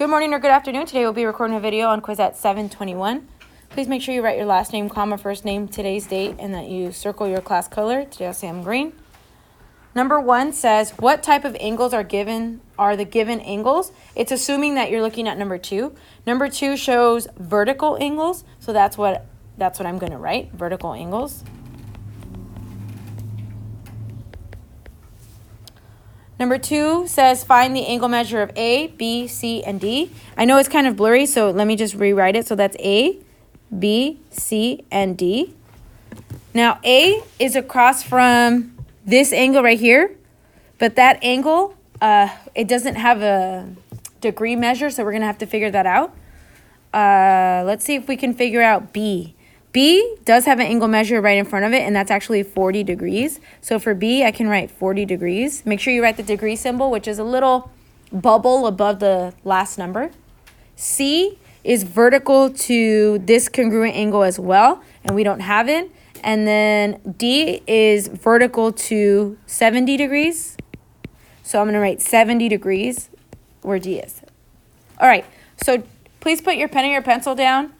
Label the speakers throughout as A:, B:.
A: Good morning or good afternoon. Today we'll be recording a video on Quizzette 721. Please make sure you write your last name, comma, first name, today's date, and that you circle your class color. Today I'll say I'm green. Number 1 says, what type of angles are the given angles? It's assuming that you're looking at number 2. Number 2 shows vertical angles, so that's what I'm going to write, vertical angles. Number 2 says find the angle measure of A, B, C, and D. I know it's kind of blurry, so let me just rewrite it. So that's A, B, C, and D. Now A is across from this angle right here, but that angle, it doesn't have a degree measure, so we're going to have to figure that out. Let's see if we can figure out B. B does have an angle measure right in front of it, and that's actually 40 degrees. So for B, I can write 40 degrees. Make sure you write the degree symbol, which is a little bubble above the last number. C is vertical to this congruent angle as well, and we don't have it. And then D is vertical to 70 degrees. So I'm going to write 70 degrees where D is. All right, so please put your pen and your pencil down.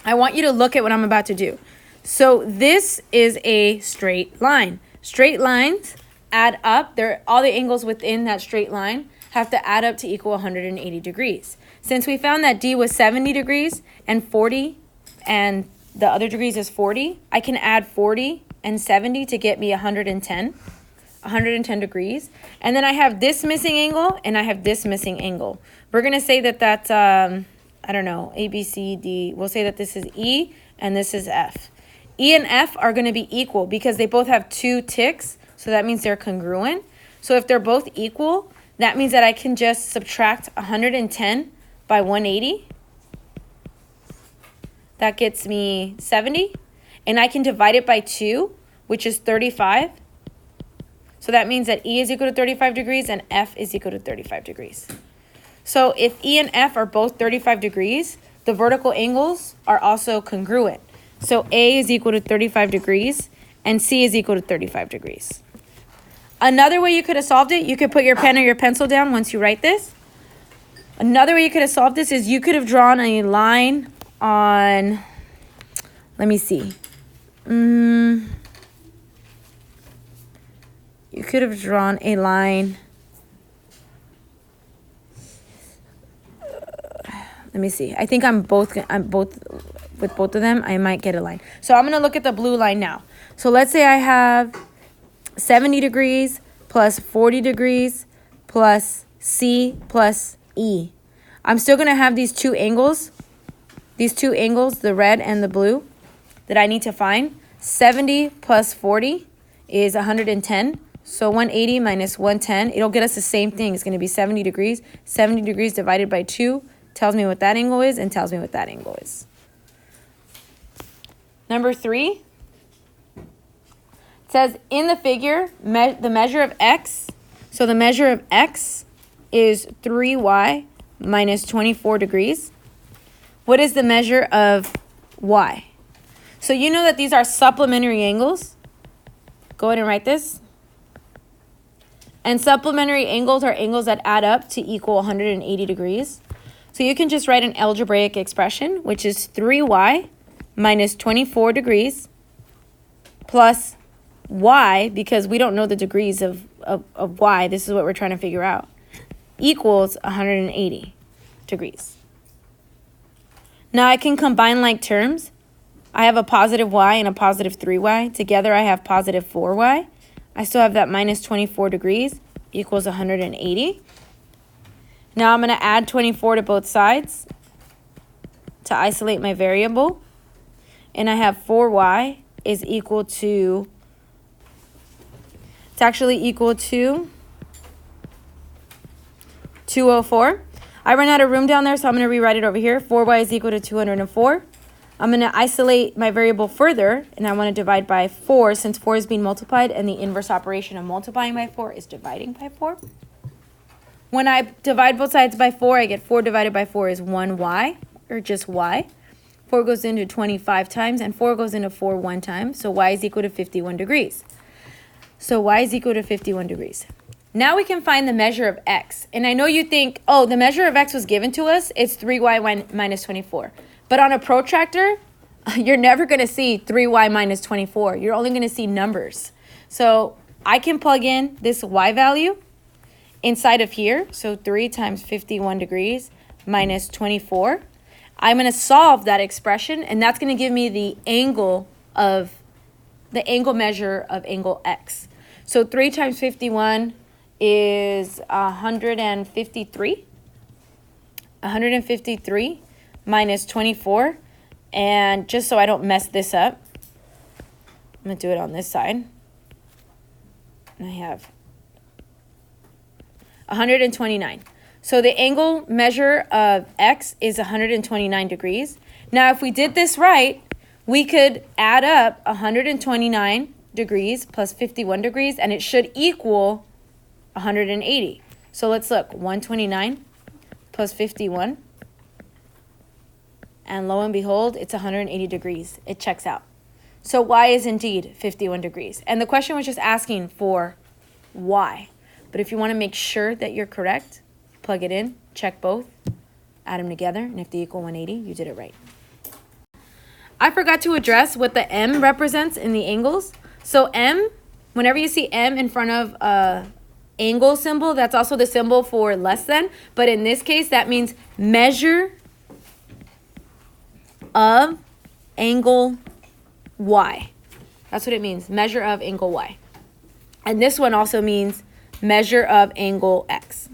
A: I want you to look at what I'm about to do. So this is a straight line. Straight lines add up. All the angles within that straight line have to add up to equal 180 degrees. Since we found that D was 70 degrees and 40 and the other degrees is 40, I can add 40 and 70 to get me 110 degrees. And then I have this missing angle and I have this missing angle. We're going to say that that's, I don't know, A, B, C, D. We'll say that this is E and this is F. E and F are going to be equal because they both have 2 ticks, so that means they're congruent. So if they're both equal, that means that I can just subtract 110 by 180. That gets me 70. And I can divide it by 2, which is 35. So that means that E is equal to 35 degrees and F is equal to 35 degrees. So if E and F are both 35 degrees, the vertical angles are also congruent. So A is equal to 35 degrees and C is equal to 35 degrees. Another way you could have solved it, you could put your pen or your pencil down once you write this. Another way you could have solved this is you could have drawn a line on, let me see. You could have drawn a line. Let me see. I think with both of them, I might get a line. So I'm going to look at the blue line now. So let's say I have 70 degrees plus 40 degrees plus C plus E. I'm still going to have these two angles, the red and the blue, that I need to find. 70 plus 40 is 110. So 180 minus 110, it'll get us the same thing. It's going to be 70 degrees. 70 degrees divided by 2 tells me what that angle is and tells me what that angle is. Number 3, it says in the figure, the measure of x. So the measure of x is 3y minus 24 degrees. What is the measure of y? So you know that these are supplementary angles. Go ahead and write this. And supplementary angles are angles that add up to equal 180 degrees. So you can just write an algebraic expression, which is 3y minus 24 degrees plus y, because we don't know the degrees of y. This is what we're trying to figure out, equals 180 degrees. Now I can combine like terms. I have a positive y and a positive 3y. Together I have positive 4y. I still have that minus 24 degrees equals 180. Now I'm going to add 24 to both sides to isolate my variable. And I have 4y is equal to, it's actually equal to 204. I ran out of room down there, so I'm going to rewrite it over here. 4y is equal to 204. I'm going to isolate my variable further, and I want to divide by 4 since 4 is being multiplied, and the inverse operation of multiplying by 4 is dividing by 4. When I divide both sides by 4, I get 4 divided by 4 is 1y, or just y. 4 goes into 25 times, and 4 goes into 4 1 time, so y is equal to 51 degrees. So y is equal to 51 degrees. Now we can find the measure of x. And I know you think, oh, the measure of x was given to us. It's 3y minus 24. But on a protractor, you're never going to see 3y minus 24. You're only going to see numbers. So I can plug in this y value inside of here. So 3 times 51 degrees minus 24. I'm going to solve that expression, and that's going to give me the angle measure of angle x. So 3 times 51 is 153. 153 minus 24. And just so I don't mess this up, I'm going to do it on this side. And I have 129. So the angle measure of x is 129 degrees. Now, if we did this right, we could add up 129 degrees plus 51 degrees, and it should equal 180. So let's look. 129 plus 51. And lo and behold, it's 180 degrees. It checks out. So y is indeed 51 degrees. And the question was just asking for y. But if you want to make sure that you're correct, plug it in, check both, add them together, and if they equal 180, you did it right. I forgot to address what the m represents in the angles. So m, whenever you see m in front of a angle symbol, that's also the symbol for less than. But in this case, that means measure of angle y. That's what it means, measure of angle y. And this one also means measure of angle x.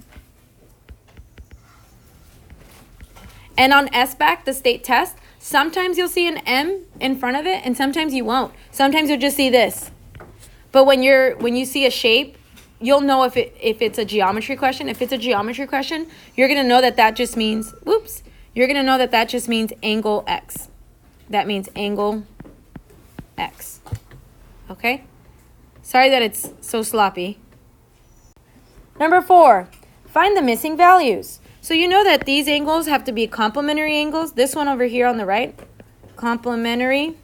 A: And on SBAC, the state test, sometimes you'll see an M in front of it, and sometimes you won't. Sometimes you'll just see this. But when you see a shape, you'll know if it's a geometry question. If it's a geometry question, you're going to know that just means, you're going to know that just means angle x. That means angle x. Okay? Sorry that it's so sloppy. Number 4, find the missing values. So you know that these angles have to be complementary angles. This one over here on the right, complementary.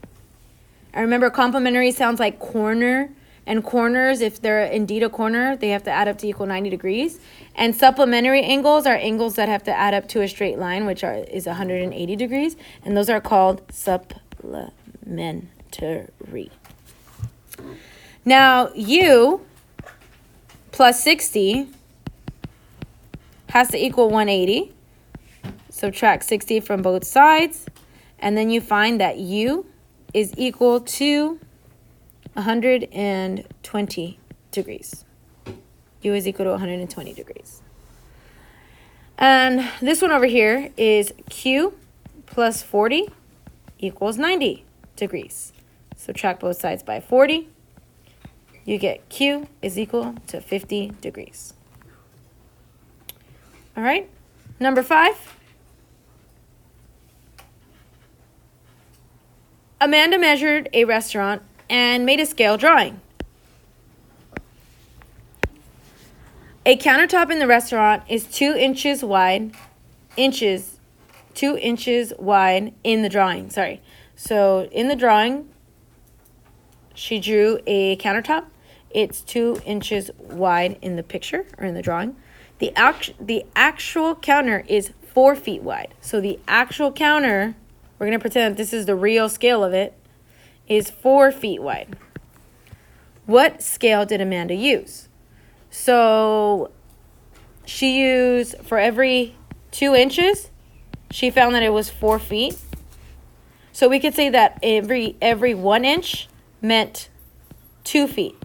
A: I remember complementary sounds like corner, and corners, if they're indeed a corner, they have to add up to equal 90 degrees. And supplementary angles are angles that have to add up to a straight line, which is 180 degrees, and those are called supplementary. Now, u plus 60 has to equal 180. Subtract 60 from both sides, and then you find that u is equal to 120 degrees. U is equal to 120 degrees. And this one over here is q plus 40 equals 90 degrees. Subtract both sides by 40. You get q is equal to 50 degrees. All right, number 5. Amanda measured a restaurant and made a scale drawing. A countertop in the restaurant is 2 inches wide, 2 inches wide in the drawing, So in the drawing, she drew a countertop. It's 2 inches wide in the picture or in the drawing. The actual counter is 4 feet wide. So the actual counter, we're going to pretend that this is the real scale of it, is 4 feet wide. What scale did Amanda use? So she used, for every 2 inches, she found that it was 4 feet. So we could say that every 1 inch meant 2 feet.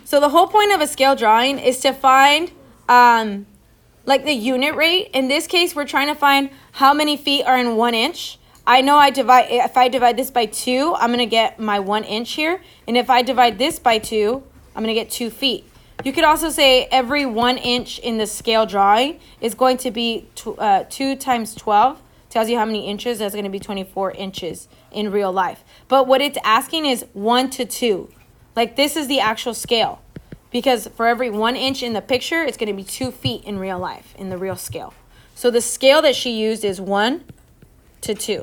A: So the whole point of a scale drawing is to find like the unit rate. In this case, we're trying to find how many feet are in 1 inch. I know if I divide this by 2, I'm going to get my 1 inch here. And if I divide this by 2, I'm going to get 2 feet. You could also say every 1 inch in the scale drawing is going to be 2 times 12. Tells you how many inches. That's going to be 24 inches in real life. But what it's asking is 1 to 2. Like this is the actual scale. Because for every 1 inch in the picture, it's going to be 2 feet in real life, in the real scale. So the scale that she used is 1 to 2.